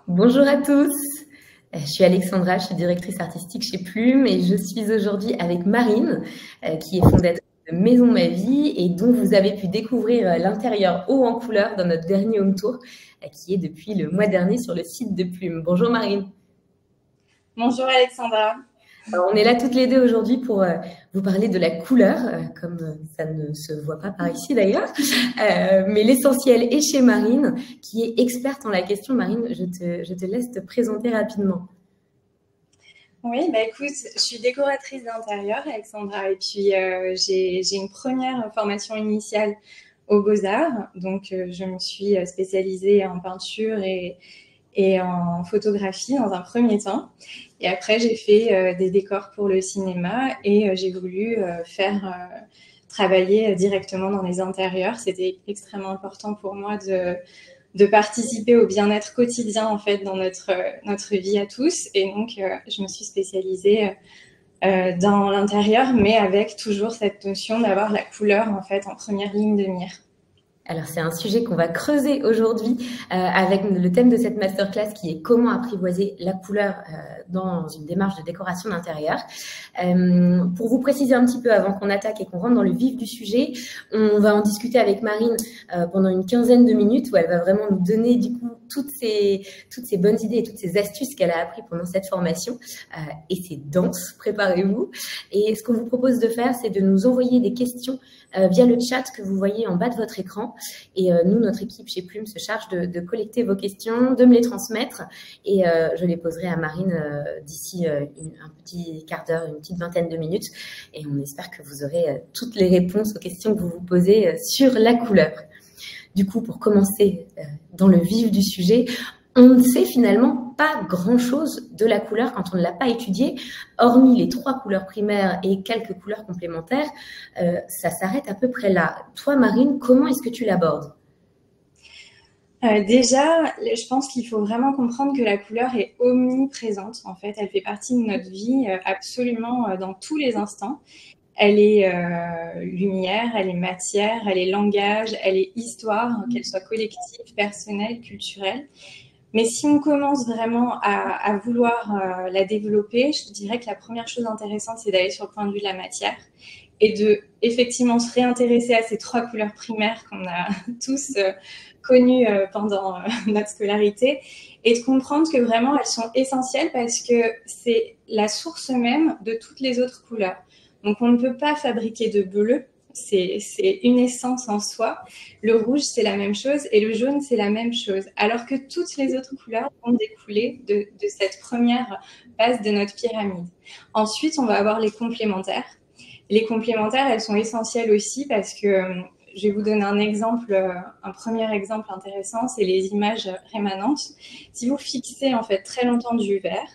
Bonjour à tous, je suis Alexandra, je suis directrice artistique chez Plume et je suis aujourd'hui avec Marine, qui est fondatrice de Maison Ma Vie et dont vous avez pu découvrir l'intérieur haut en couleur dans notre dernier home tour, qui est depuis le mois dernier sur le site de Plume. Bonjour Marine. Bonjour Alexandra. Alors, on est là toutes les deux aujourd'hui pour vous parler de la couleur, comme ça ne se voit pas par ici d'ailleurs. Mais l'essentiel est chez Marine, qui est experte en la question. Marine, je te laisse te présenter rapidement. Oui, écoute, je suis décoratrice d'intérieur, Alexandra, et puis j'ai une première formation initiale aux Beaux-Arts. Donc, je me suis spécialisée en peinture et en photographie dans un premier temps. Et après, j'ai fait des décors pour le cinéma et j'ai voulu travailler directement dans les intérieurs. C'était extrêmement important pour moi de participer au bien-être quotidien en fait dans notre vie à tous. Et donc, je me suis spécialisée dans l'intérieur, mais avec toujours cette notion d'avoir la couleur en fait en première ligne de mire. Alors, c'est un sujet qu'on va creuser aujourd'hui avec le thème de cette masterclass qui est comment apprivoiser la couleur dans une démarche de décoration d'intérieur. Pour vous préciser un petit peu avant qu'on attaque et qu'on rentre dans le vif du sujet, on va en discuter avec Marine pendant une quinzaine de minutes où elle va vraiment nous donner du coup toutes ces bonnes idées et toutes ces astuces qu'elle a appris pendant cette formation. Et c'est dense, préparez-vous. Et ce qu'on vous propose de faire, c'est de nous envoyer des questions via le chat que vous voyez en bas de votre écran. Et nous, notre équipe chez Plume se charge de collecter vos questions, de me les transmettre et je les poserai à Marine d'ici un petit quart d'heure, une petite vingtaine de minutes. Et on espère que vous aurez toutes les réponses aux questions que vous vous posez sur la couleur. Du coup, pour commencer dans le vif du sujet, on ne sait finalement pas grand-chose de la couleur quand on ne l'a pas étudiée, hormis les 3 couleurs primaires et quelques couleurs complémentaires, ça s'arrête à peu près là. Toi, Marine, comment est-ce que tu l'abordes ? Déjà, je pense qu'il faut vraiment comprendre que la couleur est omniprésente. En fait, elle fait partie de notre vie absolument dans tous les instants. Elle est lumière, elle est matière, elle est langage, elle est histoire, qu'elle soit collective, personnelle, culturelle. Mais si on commence vraiment à vouloir la développer, je dirais que la première chose intéressante, c'est d'aller sur le point de vue de la matière et de effectivement se réintéresser à ces 3 couleurs primaires qu'on a tous connues pendant notre scolarité et de comprendre que vraiment elles sont essentielles parce que c'est la source même de toutes les autres couleurs. Donc on ne peut pas fabriquer de bleu, c'est une essence en soi. Le rouge, c'est la même chose et le jaune, c'est la même chose. Alors que toutes les autres couleurs vont découler de cette première base de notre pyramide. Ensuite, on va avoir les complémentaires. Les complémentaires, elles sont essentielles aussi parce que je vais vous donner un exemple, un premier exemple intéressant, c'est les images rémanentes. Si vous fixez en fait très longtemps du vert,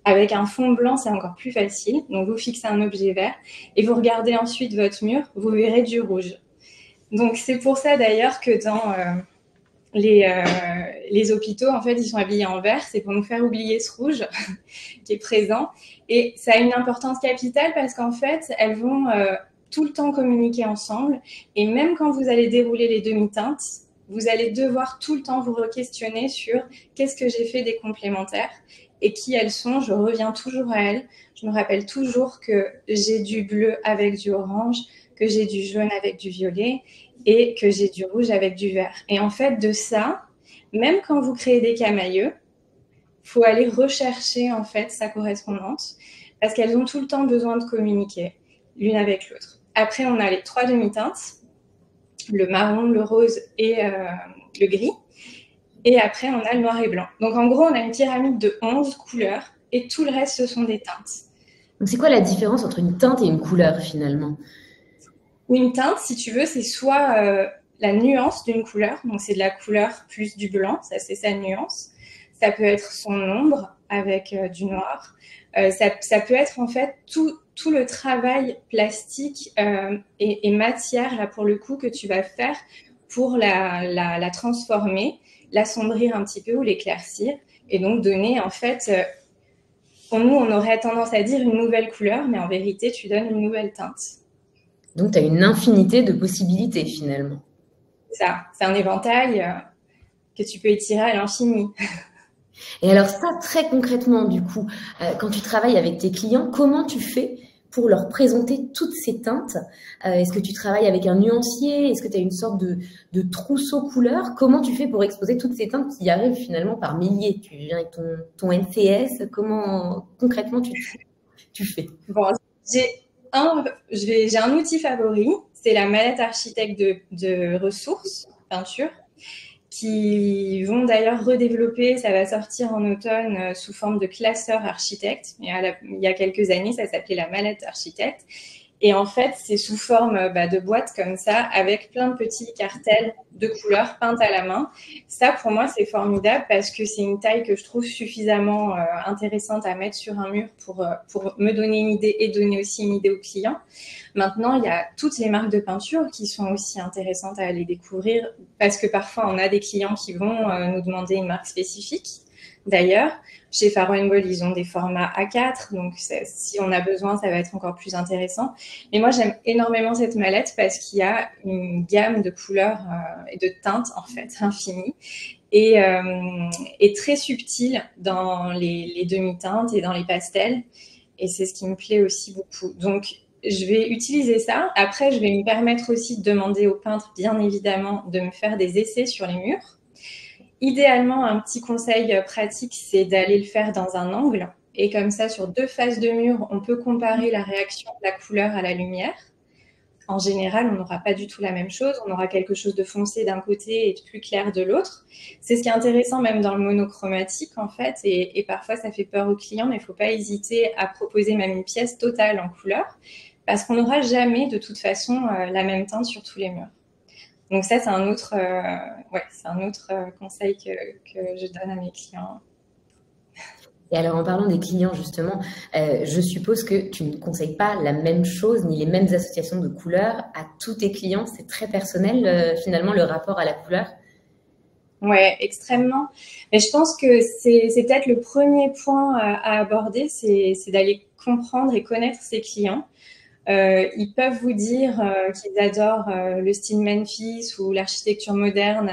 avec un fond blanc, c'est encore plus facile. Donc, vous fixez un objet vert et vous regardez ensuite votre mur, vous verrez du rouge. Donc, c'est pour ça d'ailleurs que dans les hôpitaux, en fait, ils sont habillés en vert. C'est pour nous faire oublier ce rouge qui est présent. Et ça a une importance capitale parce qu'en fait, elles vont tout le temps communiquer ensemble. Et même quand vous allez dérouler les demi-teintes, vous allez devoir tout le temps vous re-questionner sur qu'est-ce que j'ai fait des complémentaires et qui elles sont. Je reviens toujours à elles. Je me rappelle toujours que j'ai du bleu avec du orange, que j'ai du jaune avec du violet et que j'ai du rouge avec du vert. Et en fait, de ça, même quand vous créez des camailleux, il faut aller rechercher en fait sa correspondance parce qu'elles ont tout le temps besoin de communiquer l'une avec l'autre. Après, on a les 3 demi-teintes, le marron, le rose et le gris. Et après, on a le noir et blanc. Donc, en gros, on a une pyramide de 11 couleurs et tout le reste, ce sont des teintes. Donc, c'est quoi la différence entre une teinte et une couleur finalement ? Une teinte, si tu veux, c'est soit la nuance d'une couleur, donc c'est de la couleur plus du blanc, ça c'est sa nuance. Ça peut être son ombre avec du noir. Ça peut être en fait tout le travail plastique et matière, là pour le coup, que tu vas faire pour la transformer, l'assombrir un petit peu ou l'éclaircir, et donc donner en fait, pour nous on aurait tendance à dire une nouvelle couleur, mais en vérité tu donnes une nouvelle teinte. Donc, tu as une infinité de possibilités finalement. Ça, c'est un éventail que tu peux étirer à l'infini. Et alors ça, très concrètement, du coup, quand tu travailles avec tes clients, comment tu fais pour leur présenter toutes ces teintes? Est-ce que tu travailles avec un nuancier? Est-ce que tu as une sorte de trousseau couleur? Comment tu fais pour exposer toutes ces teintes qui arrivent finalement par milliers? Tu viens avec ton NCS, comment concrètement tu fais? Bon, j'ai j'ai un outil favori, c'est la mallette architecte de ressources, peinture, qui vont d'ailleurs redévelopper, ça va sortir en automne sous forme de classeur architecte. Il y a quelques années, ça s'appelait la mallette architecte. Et en fait, c'est sous forme de boîte comme ça, avec plein de petits cartels de couleurs peintes à la main. Ça, pour moi, c'est formidable parce que c'est une taille que je trouve suffisamment intéressante à mettre sur un mur pour me donner une idée et donner aussi une idée aux clients. Maintenant, il y a toutes les marques de peinture qui sont aussi intéressantes à aller découvrir parce que parfois, on a des clients qui vont nous demander une marque spécifique. D'ailleurs, chez Farrow & Ball, ils ont des formats A4, donc si on a besoin, ça va être encore plus intéressant. Mais moi, j'aime énormément cette mallette parce qu'il y a une gamme de couleurs et de teintes, en fait, infinie, et très subtile dans les demi-teintes et dans les pastels. Et c'est ce qui me plaît aussi beaucoup. Donc, je vais utiliser ça. Après, je vais me permettre aussi de demander aux peintres, bien évidemment, de me faire des essais sur les murs. Idéalement, un petit conseil pratique, c'est d'aller le faire dans un angle. Et comme ça, sur 2 faces de mur, on peut comparer la réaction de la couleur à la lumière. En général, on n'aura pas du tout la même chose. On aura quelque chose de foncé d'un côté et de plus clair de l'autre. C'est ce qui est intéressant même dans le monochromatique, en fait. Et parfois, ça fait peur aux clients, mais il ne faut pas hésiter à proposer même une pièce totale en couleur parce qu'on n'aura jamais, de toute façon, la même teinte sur tous les murs. Donc ça, c'est un autre, conseil que je donne à mes clients. Et alors, en parlant des clients, justement, je suppose que tu ne conseilles pas la même chose ni les mêmes associations de couleurs à tous tes clients. C'est très personnel, finalement, le rapport à la couleur. Ouais, extrêmement. Mais je pense que c'est peut-être le premier point à aborder, c'est d'aller comprendre et connaître ses clients. Ils peuvent vous dire qu'ils adorent le style Memphis ou l'architecture moderne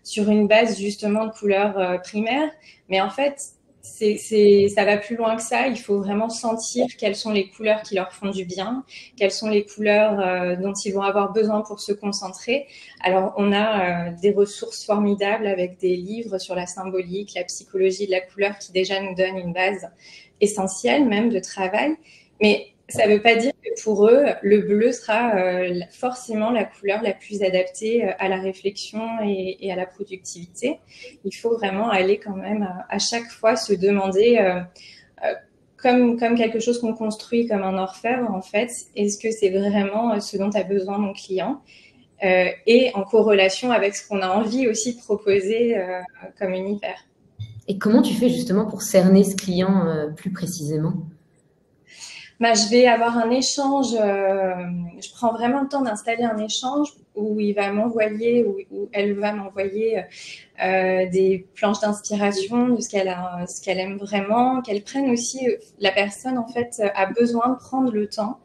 sur une base justement de couleurs primaires. Mais en fait, ça va plus loin que ça. Il faut vraiment sentir quelles sont les couleurs qui leur font du bien, quelles sont les couleurs dont ils vont avoir besoin pour se concentrer. Alors, on a des ressources formidables avec des livres sur la symbolique, la psychologie de la couleur qui déjà nous donnent une base essentielle même de travail. Mais ça ne veut pas dire que pour eux, le bleu sera forcément la couleur la plus adaptée à la réflexion et à la productivité. Il faut vraiment aller quand même à chaque fois se demander, comme quelque chose qu'on construit comme un orfèvre, en fait, est-ce que c'est vraiment ce dont a besoin mon client et en corrélation avec ce qu'on a envie aussi de proposer comme univers. Et comment tu fais justement pour cerner ce client plus précisément? Je vais avoir un échange, je prends vraiment le temps d'installer un échange où il va m'envoyer, où elle va m'envoyer des planches d'inspiration de ce qu'elle aime vraiment, qu'elle prenne aussi, la personne en fait a besoin de prendre le temps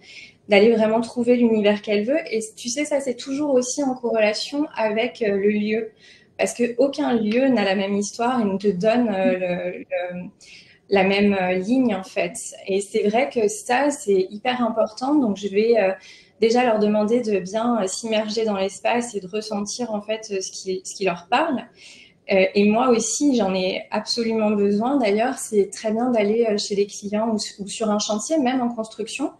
d'aller vraiment trouver l'univers qu'elle veut. Et tu sais, ça c'est toujours aussi en corrélation avec le lieu, parce qu'aucun lieu n'a la même histoire et ne te donne la même ligne en fait. Et c'est vrai que ça, c'est hyper important. Donc, je vais déjà leur demander de bien s'immerger dans l'espace et de ressentir en fait ce qui leur parle. Et moi aussi, j'en ai absolument besoin. D'ailleurs, c'est très bien d'aller chez les clients ou sur un chantier, même en construction,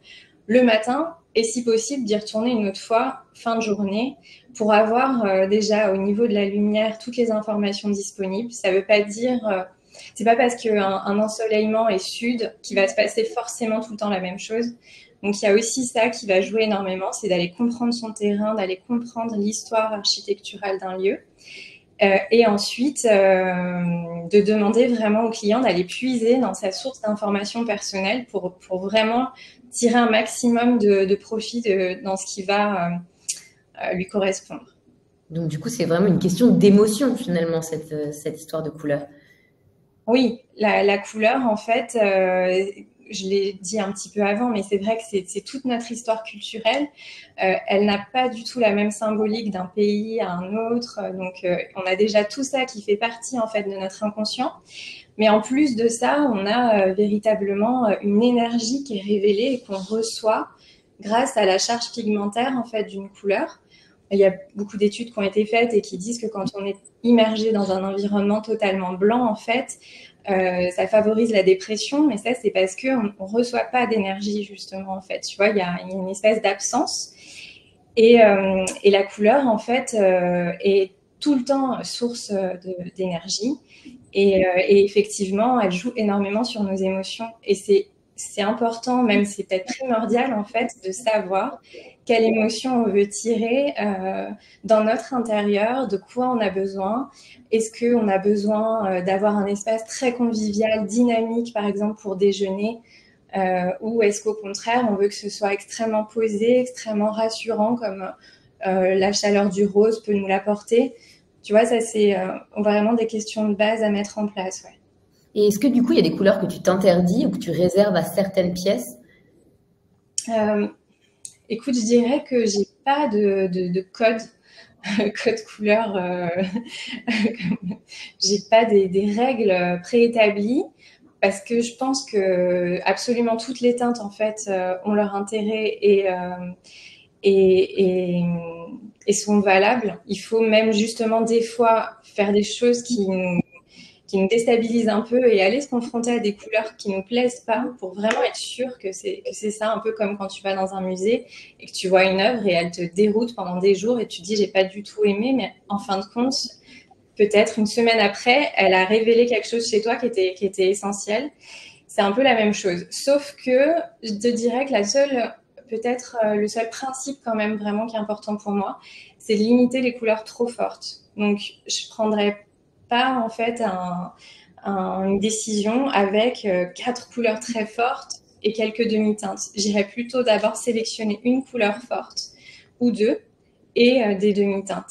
le matin et si possible d'y retourner une autre fois, fin de journée, pour avoir déjà au niveau de la lumière toutes les informations disponibles. Ça ne veut pas dire... c'est pas parce qu'un ensoleillement est sud qu'il va se passer forcément tout le temps la même chose. Donc, il y a aussi ça qui va jouer énormément, c'est d'aller comprendre son terrain, d'aller comprendre l'histoire architecturale d'un lieu. Et ensuite, de demander vraiment au client d'aller puiser dans sa source d'informations personnelles pour vraiment tirer un maximum de profit dans ce qui va lui correspondre. Donc, du coup, c'est vraiment une question d'émotion, finalement, cette histoire de couleur. Oui, la couleur, en fait, je l'ai dit un petit peu avant, mais c'est vrai que c'est toute notre histoire culturelle. Elle n'a pas du tout la même symbolique d'un pays à un autre. Donc, on a déjà tout ça qui fait partie, en fait, de notre inconscient. Mais en plus de ça, on a véritablement une énergie qui est révélée et qu'on reçoit grâce à la charge pigmentaire, en fait, d'une couleur. Il y a beaucoup d'études qui ont été faites et qui disent que quand on est immergé dans un environnement totalement blanc, en fait, ça favorise la dépression, mais ça, c'est parce qu'on ne reçoit pas d'énergie, justement, en fait. Tu vois, il y a une espèce d'absence. Et la couleur, en fait, est tout le temps source d'énergie. Et effectivement, elle joue énormément sur nos émotions. Et c'est important, même c'est peut-être primordial, en fait, de savoir quelle émotion on veut tirer dans notre intérieur, de quoi on a besoin. Est-ce qu'on a besoin d'avoir un espace très convivial, dynamique, par exemple, pour déjeuner, ou est-ce qu'au contraire, on veut que ce soit extrêmement posé, extrêmement rassurant, comme la chaleur du rose peut nous l'apporter. Tu vois, ça, c'est vraiment des questions de base à mettre en place, ouais. Et est-ce que du coup, il y a des couleurs que tu t'interdis ou que tu réserves à certaines pièces? Écoute, je dirais que j'ai pas de code, code couleur. J'ai pas des règles préétablies parce que je pense que absolument toutes les teintes, en fait, ont leur intérêt et, et sont valables. Il faut même justement des fois faire des choses qui nous déstabilisent un peu et aller se confronter à des couleurs qui nous plaisent pas pour vraiment être sûr que c'est ça, un peu comme quand tu vas dans un musée et que tu vois une œuvre et elle te déroute pendant des jours et tu te dis j'ai pas du tout aimé, mais en fin de compte, peut-être une semaine après, elle a révélé quelque chose chez toi qui était essentiel. C'est un peu la même chose, sauf que je te dirais que peut-être le seul principe quand même vraiment qui est important pour moi, c'est de limiter les couleurs trop fortes. Donc, je prendrais pas en fait une décision avec 4 couleurs très fortes et quelques demi-teintes. J'irais plutôt d'abord sélectionner une couleur forte ou deux et des demi-teintes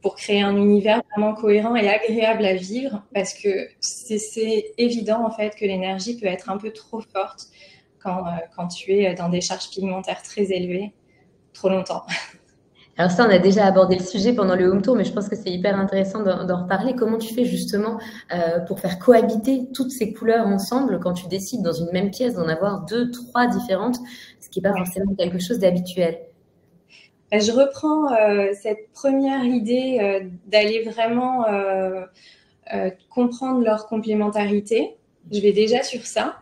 pour créer un univers vraiment cohérent et agréable à vivre, parce que c'est évident en fait que l'énergie peut être un peu trop forte quand tu es dans des charges pigmentaires très élevées trop longtemps. Alors ça, on a déjà abordé le sujet pendant le home tour, mais je pense que c'est hyper intéressant d'en reparler. Comment tu fais justement pour faire cohabiter toutes ces couleurs ensemble quand tu décides dans une même pièce d'en avoir deux, trois différentes, ce qui n'est pas forcément quelque chose d'habituel? Je reprends cette première idée d'aller vraiment comprendre leur complémentarité. Je vais déjà sur ça.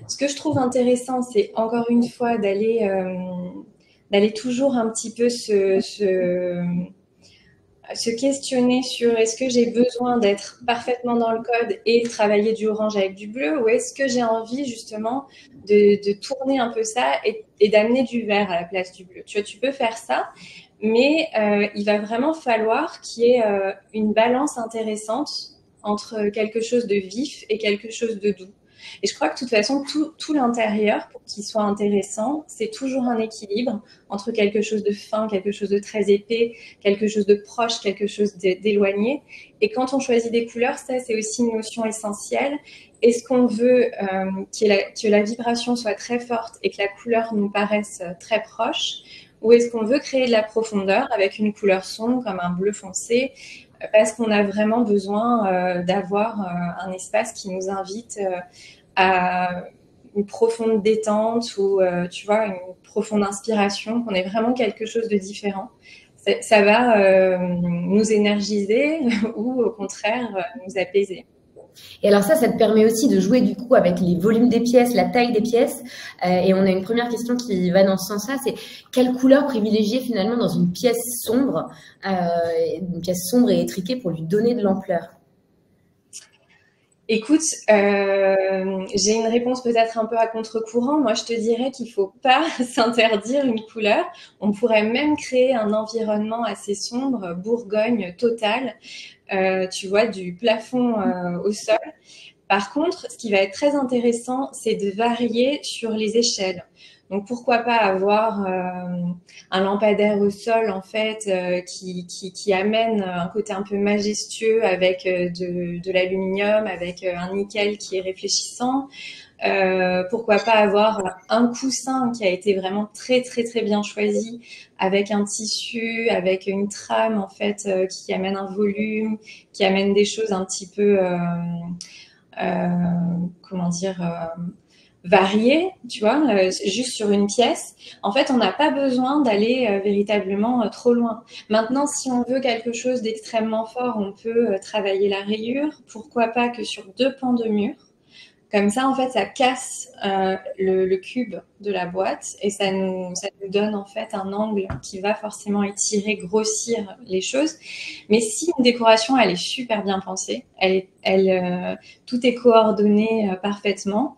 Ce que je trouve intéressant, c'est encore une fois d'aller toujours un petit peu se questionner sur est-ce que j'ai besoin d'être parfaitement dans le code et travailler du orange avec du bleu, ou est-ce que j'ai envie justement de tourner un peu ça et d'amener du vert à la place du bleu. Tu vois, tu peux faire ça, mais il va vraiment falloir qu'il y ait une balance intéressante entre quelque chose de vif et quelque chose de doux. Et je crois que de toute façon, tout l'intérieur, pour qu'il soit intéressant, c'est toujours un équilibre entre quelque chose de fin, quelque chose de très épais, quelque chose de proche, quelque chose d'éloigné. Et quand on choisit des couleurs, ça, c'est aussi une notion essentielle. Est-ce qu'on veut que la vibration soit très forte et que la couleur nous paraisse très proche, ou est-ce qu'on veut créer de la profondeur avec une couleur sombre comme un bleu foncé, parce qu'on a vraiment besoin d'avoir un espace qui nous invite à une profonde détente ou, tu vois, une profonde inspiration, qu'on ait vraiment quelque chose de différent. Ça va nous énergiser ou au contraire nous apaiser. Et alors ça te permet aussi de jouer du coup avec les volumes des pièces, la taille des pièces. Et on a une première question qui va dans ce sens-là, c'est quelle couleur privilégier finalement dans une pièce sombre et étriquée pour lui donner de l'ampleur? Écoute, j'ai une réponse peut-être un peu à contre-courant. Moi, je te dirais qu'il ne faut pas s'interdire une couleur. On pourrait même créer un environnement assez sombre, Bourgogne totale, tu vois, du plafond au sol. Par contre, ce qui va être très intéressant, c'est de varier sur les échelles. Donc, pourquoi pas avoir un lampadaire au sol, en fait, qui amène un côté un peu majestueux avec de l'aluminium, avec un nickel qui est réfléchissant. Pourquoi pas avoir un coussin qui a été vraiment très très très bien choisi, avec un tissu, avec une trame en fait qui amène un volume, qui amène des choses un petit peu, comment dire, variées, tu vois, juste sur une pièce. En fait, on n'a pas besoin d'aller véritablement trop loin. Maintenant, si on veut quelque chose d'extrêmement fort, on peut travailler la rayure. Pourquoi pas que sur 2 pans de mur. Comme ça, en fait, ça casse le cube de la boîte et ça nous donne en fait un angle qui va forcément étirer, grossir les choses. Mais si une décoration, elle est super bien pensée, tout est coordonné parfaitement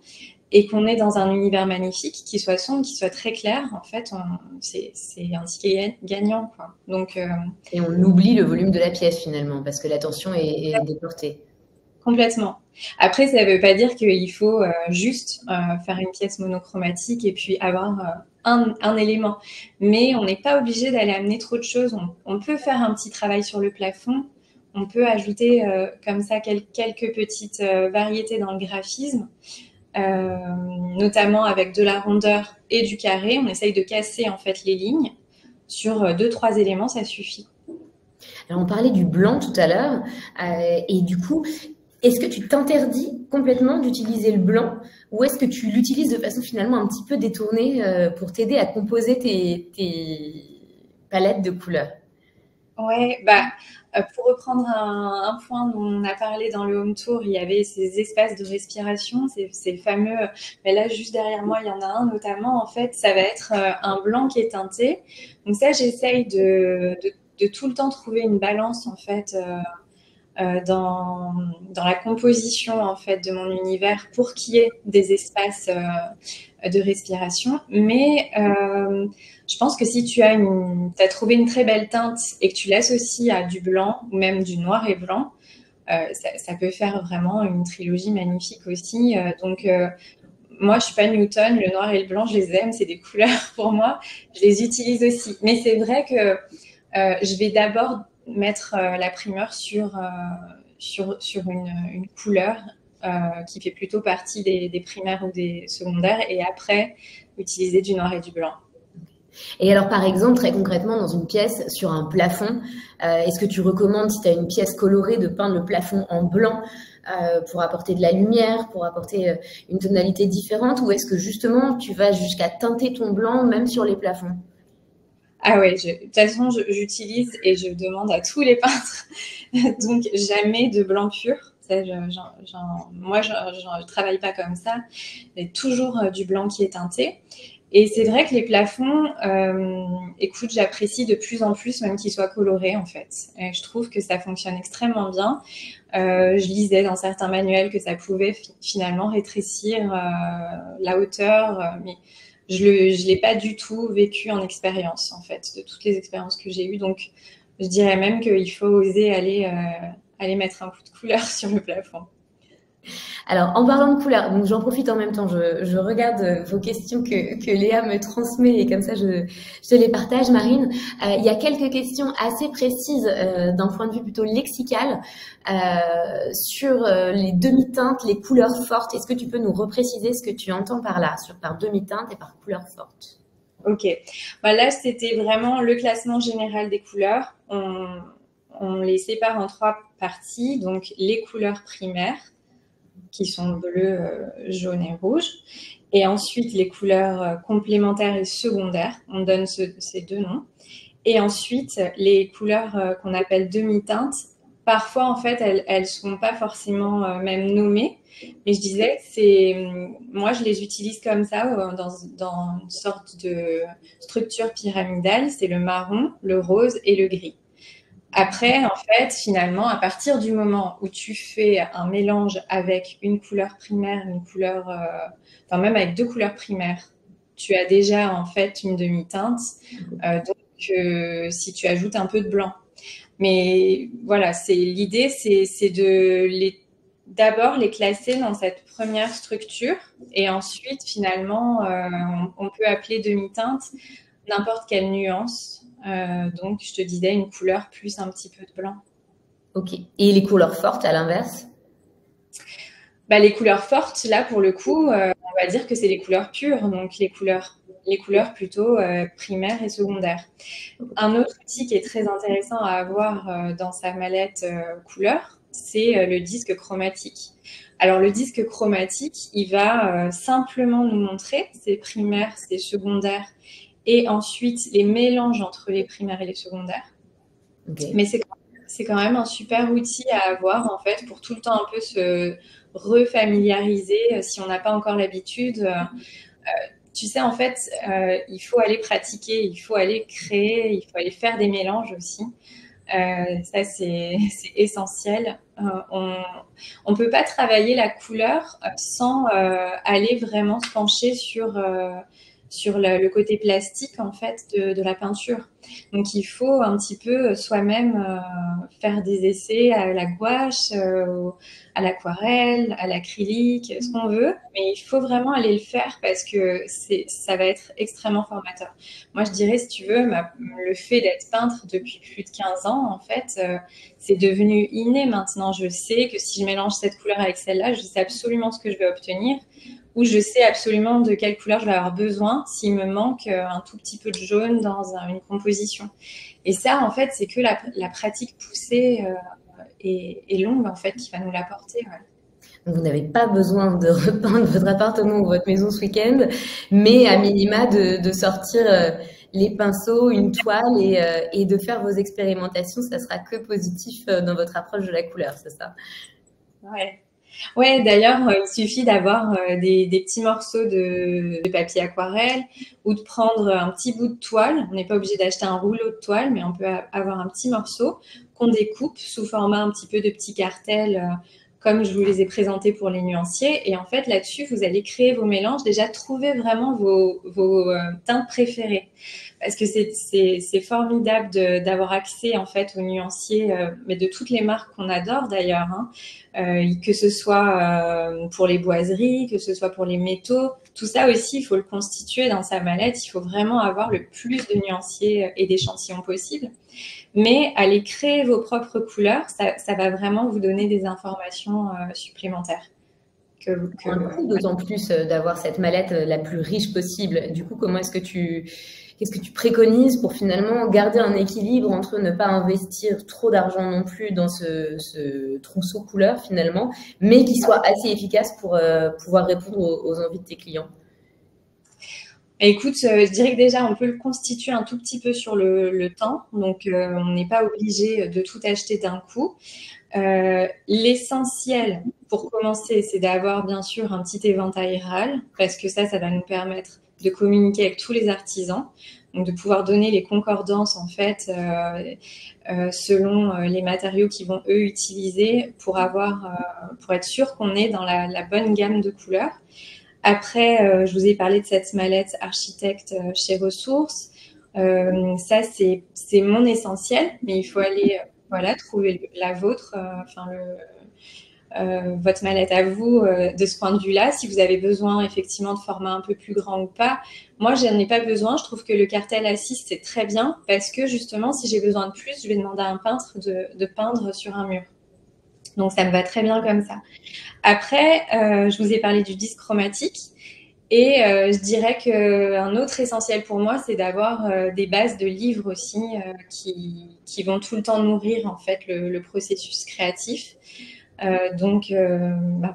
et qu'on est dans un univers magnifique, qui soit sombre, qui soit très clair, en fait, c'est un ticket gagnant, quoi. Donc, Et on oublie le volume de la pièce finalement, parce que l'attention est déportée. complètement. Après, ça ne veut pas dire qu'il faut juste faire une pièce monochromatique et puis avoir un élément. Mais on n'est pas obligé d'aller amener trop de choses. On peut faire un petit travail sur le plafond. On peut ajouter comme ça quelques petites variétés dans le graphisme, notamment avec de la rondeur et du carré. On essaye de casser en fait les lignes. Sur 2-3 éléments, ça suffit. Alors, on parlait du blanc tout à l'heure, et du coup, est-ce que tu t'interdis complètement d'utiliser le blanc ou est-ce que tu l'utilises de façon finalement un petit peu détournée pour t'aider à composer tes palettes de couleurs? Ouais, bah, pour reprendre un point dont on a parlé dans le home tour, il y avait ces espaces de respiration, ces fameux. Mais là, juste derrière moi, il y en a un notamment. En fait, ça va être un blanc qui est teinté. Donc ça, j'essaye de tout le temps trouver une balance en fait dans la composition en fait de mon univers pour qu'il y ait des espaces de respiration. Mais je pense que si tu as trouvé une très belle teinte et que tu l'associes à du blanc ou même du noir et blanc, ça peut faire vraiment une trilogie magnifique aussi. Moi, je suis pas Newton, le noir et le blanc, je les aime, c'est des couleurs pour moi. Je les utilise aussi. Mais c'est vrai que je vais d'abord mettre la primeur sur une couleur qui fait plutôt partie des primaires ou des secondaires et après utiliser du noir et du blanc. Et alors, par exemple, très concrètement, dans une pièce, sur un plafond, est-ce que tu recommandes, si tu as une pièce colorée, de peindre le plafond en blanc pour apporter de la lumière, pour apporter une tonalité différente, ou est-ce que justement, tu vas jusqu'à teinter ton blanc même sur les plafonds? Ah ouais, de toute façon, j'utilise et je demande à tous les peintres, donc jamais de blanc pur. Ça, moi, je travaille pas comme ça. Il y a toujours du blanc qui est teinté. Et c'est vrai que les plafonds, écoute, j'apprécie de plus en plus, même qu'ils soient colorés, en fait. Et je trouve que ça fonctionne extrêmement bien. Je lisais dans certains manuels que ça pouvait finalement rétrécir la hauteur, mais je l'ai pas du tout vécu en expérience, en fait, de toutes les expériences que j'ai eues. Donc, je dirais même qu'il faut oser aller mettre un coup de couleur sur le plafond. Alors, en parlant de couleurs, donc j'en profite en même temps, je regarde vos questions que Léa me transmet et comme ça je te les partage, Marine. Il y a quelques questions assez précises d'un point de vue plutôt lexical sur les demi-teintes, les couleurs fortes. Est-ce que tu peux nous repréciser ce que tu entends par là, par demi-teinte et par couleur forte? Ok. Bah là, c'était vraiment le classement général des couleurs. On les sépare en 3 parties. Donc, les couleurs primaires, qui sont bleu, jaune et rouge. Et ensuite, les couleurs complémentaires et secondaires. On donne ces 2 noms. Et ensuite, les couleurs qu'on appelle demi-teintes. Parfois, en fait, elles sont pas forcément même nommées. Mais je disais, moi, je les utilise comme ça, dans une sorte de structure pyramidale. C'est le marron, le rose et le gris. Après, en fait, finalement, à partir du moment où tu fais un mélange avec une couleur primaire, enfin même avec 2 couleurs primaires, tu as déjà en fait une demi-teinte. Si tu ajoutes un peu de blanc. Mais voilà, l'idée, c'est d'abord les classer dans cette première structure et ensuite, finalement, on peut appeler demi-teinte n'importe quelle nuance. Donc, je te disais une couleur plus un petit peu de blanc. Ok. Et les couleurs fortes, à l'inverse? les couleurs fortes, là, pour le coup, on va dire que c'est les couleurs pures, donc les couleurs plutôt primaires et secondaires. Un autre outil qui est très intéressant à avoir dans sa mallette couleur, c'est le disque chromatique. Alors, le disque chromatique, il va simplement nous montrer ses primaires, ses secondaires, et ensuite les mélanges entre les primaires et les secondaires. Okay. Mais c'est quand même un super outil à avoir, en fait, pour tout le temps un peu se refamiliariser si on n'a pas encore l'habitude. Tu sais, en fait, il faut aller pratiquer, il faut aller créer, il faut aller faire des mélanges aussi. Ça, c'est essentiel. On peut pas travailler la couleur sans aller vraiment se pencher sur le côté plastique en fait de la peinture. Donc il faut un petit peu soi-même faire des essais à la gouache, à l'aquarelle, à l'acrylique, ce qu'on veut, mais il faut vraiment aller le faire parce que ça va être extrêmement formateur. Moi, je dirais, si tu veux, le fait d'être peintre depuis plus de 15 ans, en fait, c'est devenu inné maintenant. Je sais que si je mélange cette couleur avec celle-là, je sais absolument ce que je vais obtenir ou je sais absolument de quelle couleur je vais avoir besoin s'il me manque un tout petit peu de jaune dans une composition. Et ça, en fait, c'est que la pratique poussée et longue, en fait, qui va nous l'apporter. Ouais. Donc, vous n'avez pas besoin de repeindre votre appartement ou votre maison ce week-end, mais à minima de sortir les pinceaux, une toile et de faire vos expérimentations. Ça sera que positif dans votre approche de la couleur, c'est ça? Ouais. Ouais, d'ailleurs, il suffit d'avoir des petits morceaux de papier aquarelle ou de prendre un petit bout de toile. On n'est pas obligé d'acheter un rouleau de toile, mais on peut avoir un petit morceau qu'on découpe sous format un petit peu de petits cartels, comme je vous les ai présentés pour les nuanciers. Et en fait, là-dessus, vous allez créer vos mélanges, déjà trouver vraiment vos teintes préférées. Parce que c'est formidable d'avoir accès en fait aux nuanciers, mais de toutes les marques qu'on adore d'ailleurs, hein. Que ce soit pour les boiseries, que ce soit pour les métaux, tout ça aussi, il faut le constituer dans sa mallette. Il faut vraiment avoir le plus de nuanciers et d'échantillons possible. Mais aller créer vos propres couleurs, ça va vraiment vous donner des informations supplémentaires. Un coût d'autant plus d'avoir cette mallette la plus riche possible. Du coup, qu'est-ce que tu préconises pour finalement garder un équilibre entre ne pas investir trop d'argent non plus dans ce trousseau couleur finalement, mais qui soit assez efficace pour pouvoir répondre aux envies de tes clients? Écoute, je dirais que déjà, on peut le constituer un tout petit peu sur le temps. Donc, on n'est pas obligé de tout acheter d'un coup. L'essentiel pour commencer, c'est d'avoir bien sûr un petit éventail RAL, parce que ça va nous permettre de communiquer avec tous les artisans, donc de pouvoir donner les concordances en fait selon les matériaux qu'ils vont eux utiliser pour être sûr qu'on est dans la bonne gamme de couleurs. Après, je vous ai parlé de cette mallette architecte chez Ressources. Ça, c'est mon essentiel, mais il faut aller voilà, trouver la vôtre, votre mallette à vous de ce point de vue-là. Si vous avez besoin effectivement de format un peu plus grand ou pas. Moi, je n'en ai pas besoin. Je trouve que le cartel A6, c'est très bien parce que justement, si j'ai besoin de plus, je vais demander à un peintre de peindre sur un mur. Donc, ça me va très bien comme ça. Après, je vous ai parlé du disque chromatique. Et je dirais qu'un autre essentiel pour moi, c'est d'avoir des bases de livres aussi qui vont tout le temps nourrir en fait le processus créatif. Donc,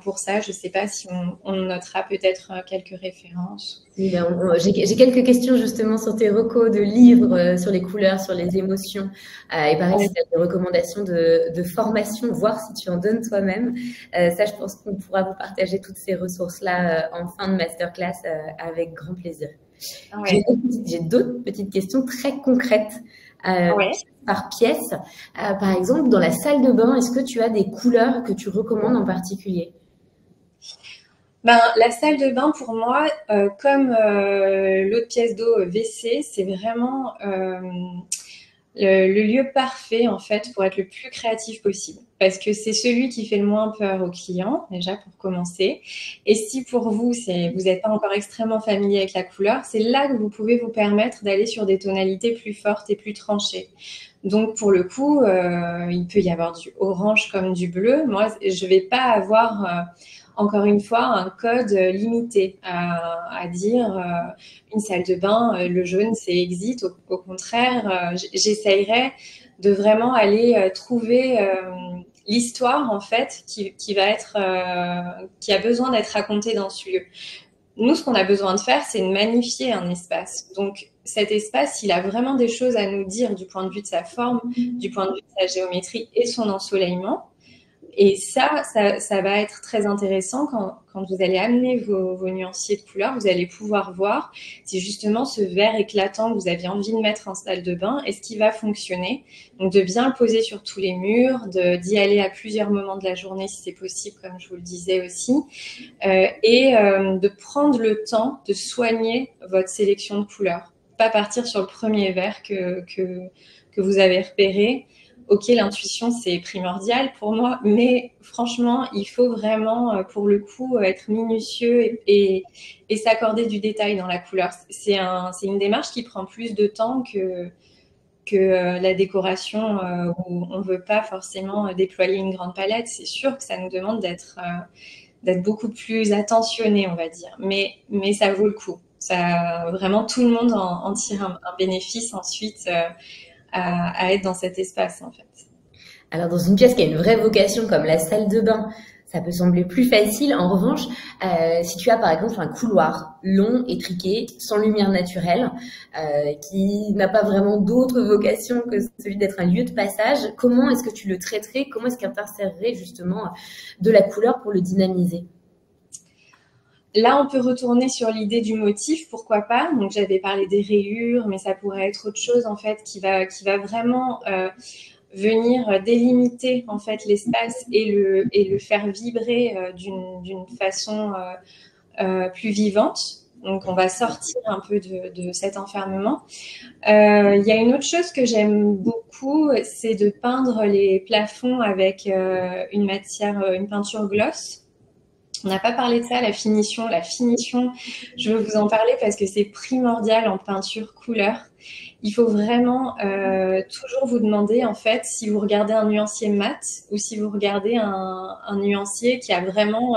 pour ça, je ne sais pas si on notera peut-être quelques références. Oui, j'ai quelques questions justement sur tes recos de livres, sur les couleurs, sur les émotions. Et pareil, si tu as des recommandations de formation, voir si tu en donnes toi-même. Ça, je pense qu'on pourra vous partager toutes ces ressources-là en fin de masterclass avec grand plaisir. Ouais. J'ai d'autres petites questions très concrètes. Par pièce. Par exemple, dans la salle de bain, est-ce que tu as des couleurs que tu recommandes en particulier? La salle de bain, pour moi, comme l'autre pièce d'eau WC, c'est vraiment le lieu parfait, en fait, pour être le plus créatif possible. Parce que c'est celui qui fait le moins peur aux clients, déjà, pour commencer. Et si pour vous, vous n'êtes pas encore extrêmement familier avec la couleur, c'est là que vous pouvez vous permettre d'aller sur des tonalités plus fortes et plus tranchées. Donc, pour le coup, il peut y avoir du orange comme du bleu. Moi, je ne vais pas avoir, encore une fois, un code limité à dire une salle de bain, le jaune, c'est exit. Au contraire, j'essayerai de vraiment aller trouver l'histoire, en fait, qui va être, qui a besoin d'être racontée dans ce lieu. Nous, ce qu'on a besoin de faire, c'est de magnifier un espace. Donc, cet espace, il a vraiment des choses à nous dire du point de vue de sa forme, du point de vue de sa géométrie et son ensoleillement. Et ça va être très intéressant quand vous allez amener vos nuanciers de couleurs, vous allez pouvoir voir si justement ce vert éclatant que vous aviez envie de mettre en salle de bain, est-ce qu'il va fonctionner? Donc de bien le poser sur tous les murs, d'y aller à plusieurs moments de la journée si c'est possible, comme je vous le disais aussi, et de prendre le temps de soigner votre sélection de couleurs. Pas partir sur le premier vert que vous avez repéré. Ok, l'intuition, c'est primordial pour moi, mais franchement, il faut vraiment, pour le coup, être minutieux et s'accorder du détail dans la couleur. C'est une démarche qui prend plus de temps que la décoration où on ne veut pas forcément déployer une grande palette. C'est sûr que ça nous demande d'être beaucoup plus attentionné, on va dire. Mais ça vaut le coup. Ça, vraiment, tout le monde en tire un bénéfice ensuite à être dans cet espace, en fait. Alors, dans une pièce qui a une vraie vocation comme la salle de bain, ça peut sembler plus facile. En revanche, si tu as par exemple un couloir long, étriqué, sans lumière naturelle, qui n'a pas vraiment d'autre vocation que celui d'être un lieu de passage, comment est-ce que tu le traiterais? Comment est-ce qu'il t'insérerait justement de la couleur pour le dynamiser? Là, on peut retourner sur l'idée du motif, pourquoi pas. Donc, j'avais parlé des rayures, mais ça pourrait être autre chose, en fait, qui va vraiment venir délimiter, en fait, l'espace et le faire vibrer d'une façon plus vivante. Donc, on va sortir un peu de cet enfermement. Il y a une autre chose que j'aime beaucoup, c'est de peindre les plafonds avec une peinture gloss. On n'a pas parlé de ça, la finition. La finition, je veux vous en parler parce que c'est primordial en peinture couleur. Il faut vraiment toujours vous demander, en fait, si vous regardez un nuancier mat ou si vous regardez un nuancier qui a vraiment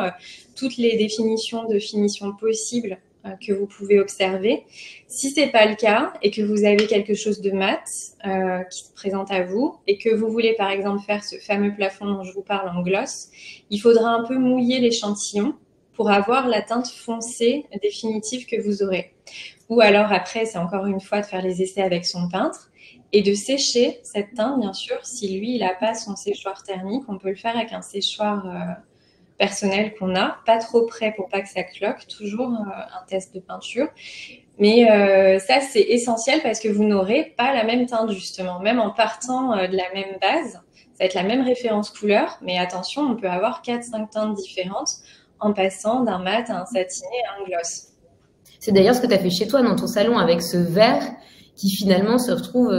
toutes les définitions de finition possibles que vous pouvez observer. Si c'est pas le cas et que vous avez quelque chose de mat qui se présente à vous et que vous voulez par exemple faire ce fameux plafond dont je vous parle en gloss, il faudra un peu mouiller l'échantillon pour avoir la teinte foncée définitive que vous aurez. Ou alors après, c'est encore une fois de faire les essais avec son peintre et de sécher cette teinte, bien sûr. Si lui, il n'a pas son séchoir thermique, on peut le faire avec un séchoir personnel qu'on a, pas trop près pour pas que ça cloque, toujours un test de peinture. Mais ça, c'est essentiel parce que vous n'aurez pas la même teinte, justement. Même en partant de la même base, ça va être la même référence couleur, mais attention, on peut avoir 4-5 teintes différentes en passant d'un mat à un satiné à un gloss. C'est d'ailleurs ce que tu as fait chez toi dans ton salon avec ce vert qui finalement se retrouve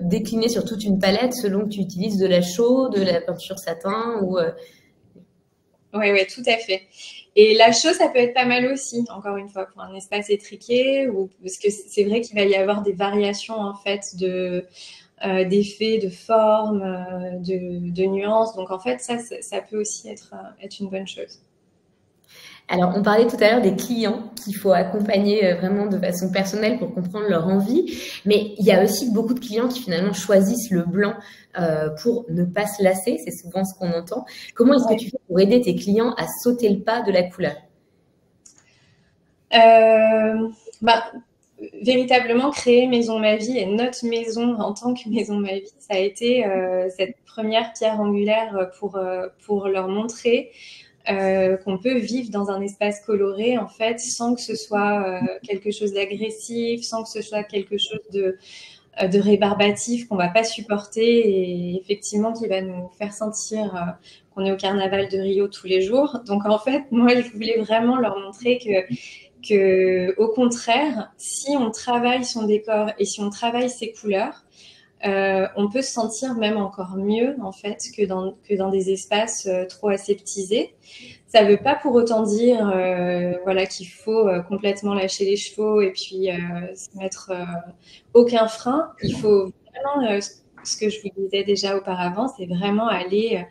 décliné sur toute une palette selon que tu utilises de la chaux, de la peinture satin ou... Oui, tout à fait. Et la chaux, ça peut être pas mal aussi, encore une fois, pour un espace étriqué, parce que c'est vrai qu'il va y avoir des variations en fait d'effets, de formes, de nuances. Donc en fait, ça peut aussi être une bonne chose. Alors, on parlait tout à l'heure des clients qu'il faut accompagner vraiment de façon personnelle pour comprendre leur envie, mais il y a aussi beaucoup de clients qui finalement choisissent le blanc pour ne pas se lasser, c'est souvent ce qu'on entend. Comment est-ce que tu fais pour aider tes clients à sauter le pas de la couleur? Véritablement créer Maison Ma Vie et notre maison en tant que Maison Ma Vie, ça a été cette première pierre angulaire pour leur montrer qu'on peut vivre dans un espace coloré, en fait, sans que ce soit quelque chose d'agressif, sans que ce soit quelque chose de rébarbatif qu'on va pas supporter et effectivement qui va nous faire sentir qu'on est au carnaval de Rio tous les jours. Donc, en fait, moi, je voulais vraiment leur montrer que au contraire, si on travaille son décor et si on travaille ses couleurs, on peut se sentir même encore mieux en fait que dans des espaces trop aseptisés. Ça ne veut pas pour autant dire qu'il faut complètement lâcher les chevaux et puis se mettre aucun frein. Il faut vraiment ce que je vous disais déjà auparavant, c'est vraiment aller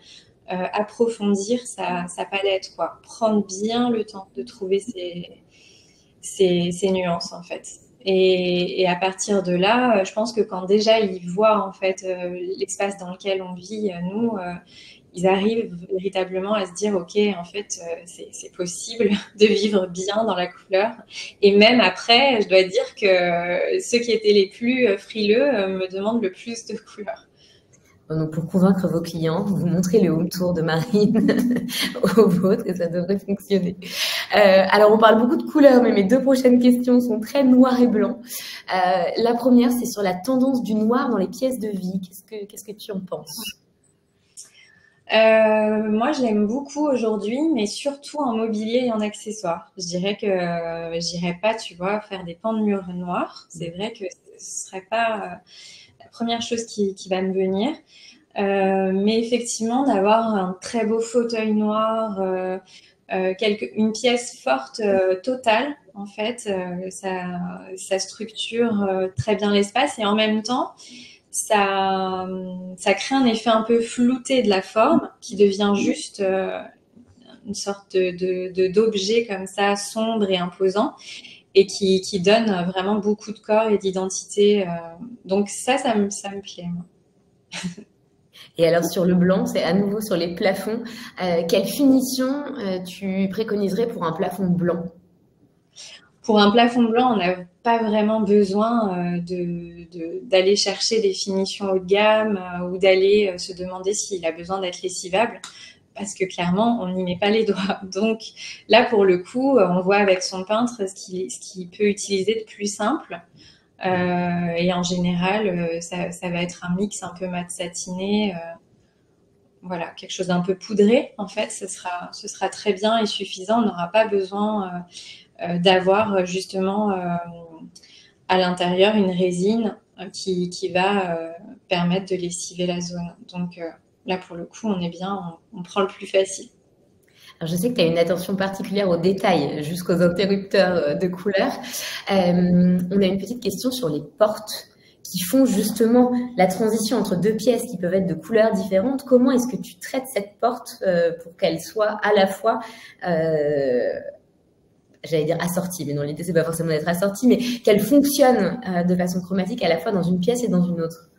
approfondir sa palette, quoi. Prendre bien le temps de trouver ces nuances, en fait. Et à partir de là, je pense que quand déjà ils voient en fait l'espace dans lequel on vit, nous, ils arrivent véritablement à se dire, ok, en fait, c'est possible de vivre bien dans la couleur. Et même après, je dois dire que ceux qui étaient les plus frileux me demandent le plus de couleurs. Donc, pour convaincre vos clients, vous montrez le home tour de Marine au vôtre et ça devrait fonctionner. Alors, on parle beaucoup de couleurs, mais mes 2 prochaines questions sont très noir et blanc. La première, c'est sur la tendance du noir dans les pièces de vie. Qu'est-ce que tu en penses? Moi, je l'aime beaucoup aujourd'hui, mais surtout en mobilier et en accessoires. Je dirais que j'irais pas, tu vois, faire des pans de murs noirs. C'est vrai que ce serait pas la première chose qui va me venir. Mais effectivement, d'avoir un très beau fauteuil noir, une pièce forte totale, en fait, ça structure très bien l'espace et en même temps, ça crée un effet un peu flouté de la forme qui devient juste une sorte d'objet comme ça, sombre et imposant et qui donne vraiment beaucoup de corps et d'identité. Donc ça me plaît, moi. Et alors sur le blanc, c'est à nouveau sur les plafonds. Quelle finition tu préconiserais pour un plafond blanc? Pour un plafond blanc, on n'a pas vraiment besoin d'aller chercher des finitions haut de gamme ou d'aller se demander s'il a besoin d'être lessivable, parce que clairement, on n'y met pas les doigts. Donc là, pour le coup, on voit avec son peintre ce qu'il peut utiliser de plus simple. Et en général, ça va être un mix un peu mat satiné. Voilà, quelque chose d'un peu poudré, en fait, ce sera très bien et suffisant. On n'aura pas besoin d'avoir justement à l'intérieur une résine qui va permettre de lessiver la zone. Donc là, pour le coup, on est bien, on prend le plus facile. Alors, je sais que tu as une attention particulière aux détails, jusqu'aux interrupteurs de couleurs. On a une petite question sur les portes qui font justement la transition entre 2 pièces qui peuvent être de couleurs différentes. Comment est-ce que tu traites cette porte pour qu'elle soit à la fois, j'allais dire assortie, mais non, l'idée c'est pas forcément d'être assortie, mais qu'elle fonctionne de façon chromatique à la fois dans une pièce et dans une autre?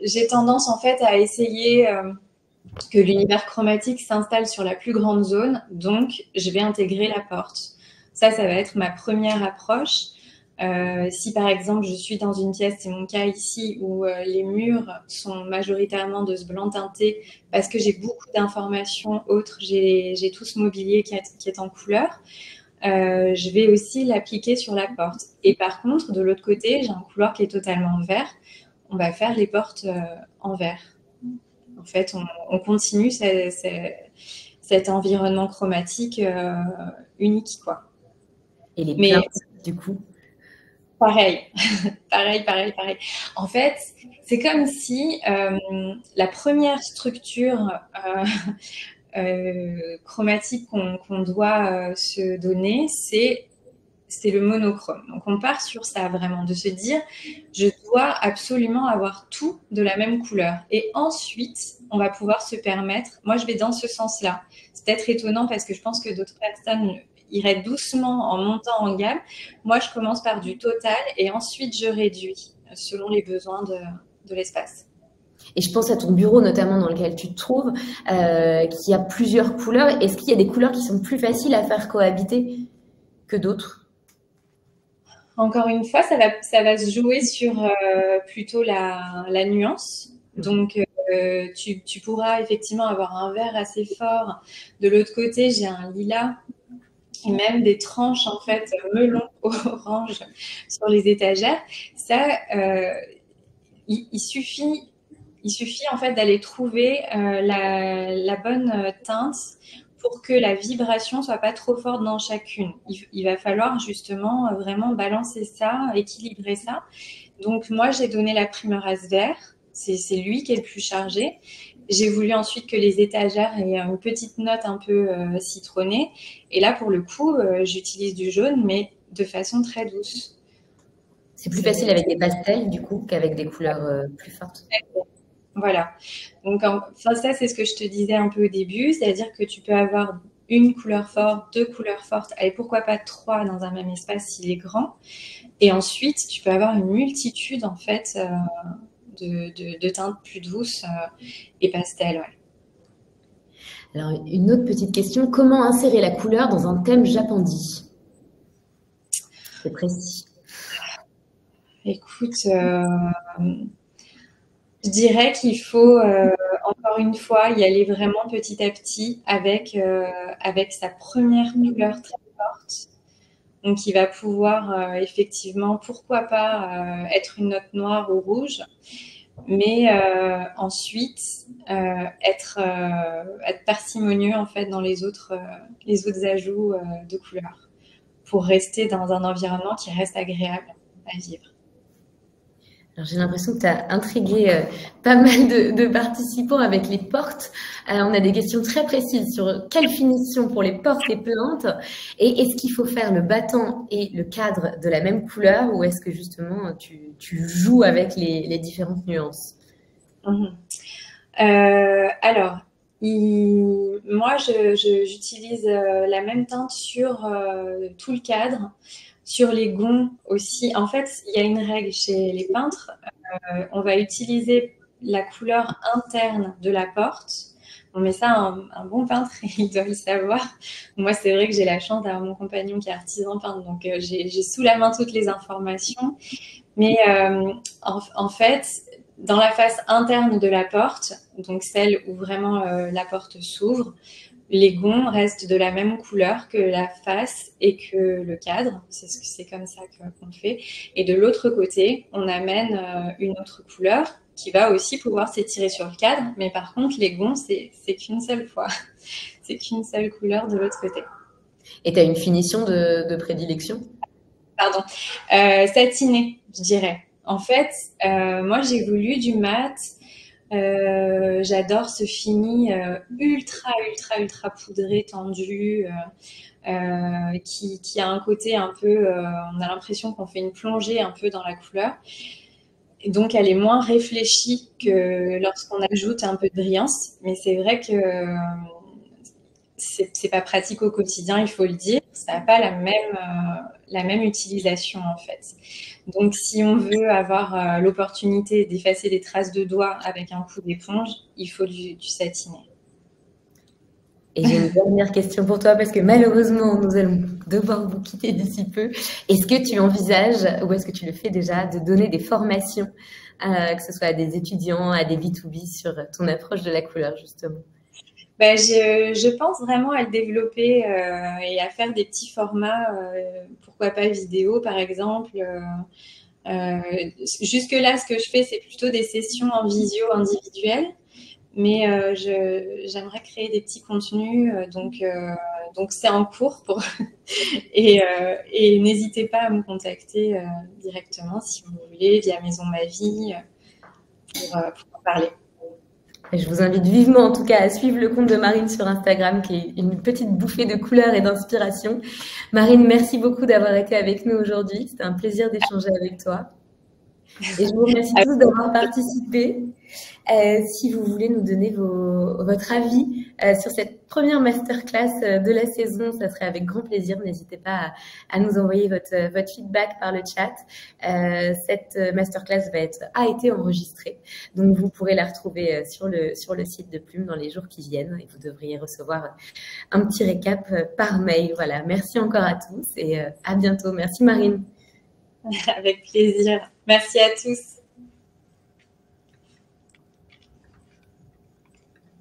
J'ai tendance en fait à essayer que l'univers chromatique s'installe sur la plus grande zone, donc je vais intégrer la porte. Ça va être ma première approche. Si par exemple je suis dans une pièce, c'est mon cas ici, où les murs sont majoritairement de ce blanc teinté parce que j'ai beaucoup d'informations autres, j'ai tout ce mobilier qui est en couleur, je vais aussi l'appliquer sur la porte. Et par contre, de l'autre côté, j'ai un couloir qui est totalement vert, on va faire les portes en vert. En fait, on continue cet environnement chromatique unique, quoi. Et les plaintes, du coup? Pareil, pareil. En fait, c'est comme si la première structure chromatique qu'on doit se donner, c'est le monochrome. Donc, on part sur ça vraiment, de se dire, je dois absolument avoir tout de la même couleur. Et ensuite, on va pouvoir se permettre, moi je vais dans ce sens-là. C'est peut-être étonnant parce que je pense que d'autres personnes iraient doucement en montant en gamme. Moi, je commence par du total et ensuite je réduis selon les besoins de l'espace. Et je pense à ton bureau notamment dans lequel tu te trouves, qui a plusieurs couleurs. Est-ce qu'il y a des couleurs qui sont plus faciles à faire cohabiter que d'autres? Encore une fois, ça va se jouer sur plutôt la nuance. Donc, tu pourras effectivement avoir un vert assez fort. De l'autre côté, j'ai un lilas et même des tranches, en fait, melon orange sur les étagères. Ça, il suffit en fait d'aller trouver la bonne teinte pour que la vibration soit pas trop forte dans chacune. Il va falloir justement vraiment balancer ça, équilibrer ça. Donc moi, j'ai donné la primeur à ce vert. C'est lui qui est le plus chargé. J'ai voulu ensuite que les étagères aient une petite note un peu citronnée. Et là, pour le coup, j'utilise du jaune, mais de façon très douce. C'est plus facile avec des pastels, du coup, qu'avec des couleurs plus fortes. Voilà. Donc, ça, c'est ce que je te disais un peu au début, c'est-à-dire que tu peux avoir une couleur forte, deux couleurs fortes, et pourquoi pas trois dans un même espace s'il est grand. Et ensuite, tu peux avoir une multitude, en fait, de teintes plus douces et pastel, ouais. Alors, une autre petite question, comment insérer la couleur dans un thème japandi? C'est précis. Écoute, je dirais qu'il faut, encore une fois, y aller vraiment petit à petit avec sa première couleur très forte. Donc, il va pouvoir effectivement, pourquoi pas, être une note noire ou rouge, mais ensuite être parcimonieux en fait dans les autres ajouts de couleurs pour rester dans un environnement qui reste agréable à vivre. Alors, j'ai l'impression que tu as intrigué pas mal de participants avec les portes. On a des questions très précises sur quelle finition pour les portes et plinthes. Et est-ce qu'il faut faire le battant et le cadre de la même couleur ou est-ce que justement tu joues avec les différentes nuances? Alors, moi, j'utilise la même teinte sur tout le cadre. Sur les gonds aussi. En fait, il y a une règle chez les peintres. On va utiliser la couleur interne de la porte. Mais ça, un bon peintre, il doit le savoir. Moi, c'est vrai que j'ai la chance d'avoir mon compagnon qui est artisan peintre, donc j'ai sous la main toutes les informations. Mais en fait, dans la face interne de la porte, donc celle où vraiment la porte s'ouvre, les gonds restent de la même couleur que la face et que le cadre. C'est comme ça qu'on fait. Et de l'autre côté, on amène une autre couleur qui va aussi pouvoir s'étirer sur le cadre. Mais par contre, les gonds, c'est qu'une seule fois. C'est qu'une seule couleur de l'autre côté. Et tu as une finition de prédilection? Pardon. Satiné, je dirais. En fait, moi, j'ai voulu du mat. J'adore ce fini ultra poudré, tendu, qui a un côté un peu, on a l'impression qu'on fait une plongée un peu dans la couleur. Et donc, elle est moins réfléchie que lorsqu'on ajoute un peu de brillance. Mais c'est vrai que c'est pas pratique au quotidien, il faut le dire. Ça n'a pas la même utilisation en fait. Donc, si on veut avoir l'opportunité d'effacer des traces de doigts avec un coup d'éponge, il faut du satiné. Et j'ai une dernière question pour toi parce que malheureusement, nous allons devoir vous quitter d'ici peu. Est-ce que tu envisages, ou est-ce que tu le fais déjà, de donner des formations, que ce soit à des étudiants, à des B2B, sur ton approche de la couleur justement? Je pense vraiment à le développer et à faire des petits formats, pourquoi pas vidéo par exemple. Jusque-là, ce que je fais, c'est plutôt des sessions en visio individuelles, mais j'aimerais créer des petits contenus, donc c'est en cours et n'hésitez pas à me contacter directement si vous voulez via Maison Ma Vie pour en parler. Je vous invite vivement, en tout cas, à suivre le compte de Marine sur Instagram, qui est une petite bouffée de couleurs et d'inspiration. Marine, merci beaucoup d'avoir été avec nous aujourd'hui. C'était un plaisir d'échanger avec toi. Et je vous remercie tous d'avoir participé. Si vous voulez nous donner votre avis sur cette première masterclass de la saison, ça serait avec grand plaisir. N'hésitez pas à nous envoyer votre feedback par le chat. Cette masterclass a été enregistrée, donc vous pourrez la retrouver sur le site de Plume dans les jours qui viennent et vous devriez recevoir un petit récap par mail. Voilà, merci encore à tous et à bientôt. Merci Marine. Avec plaisir. Merci à tous.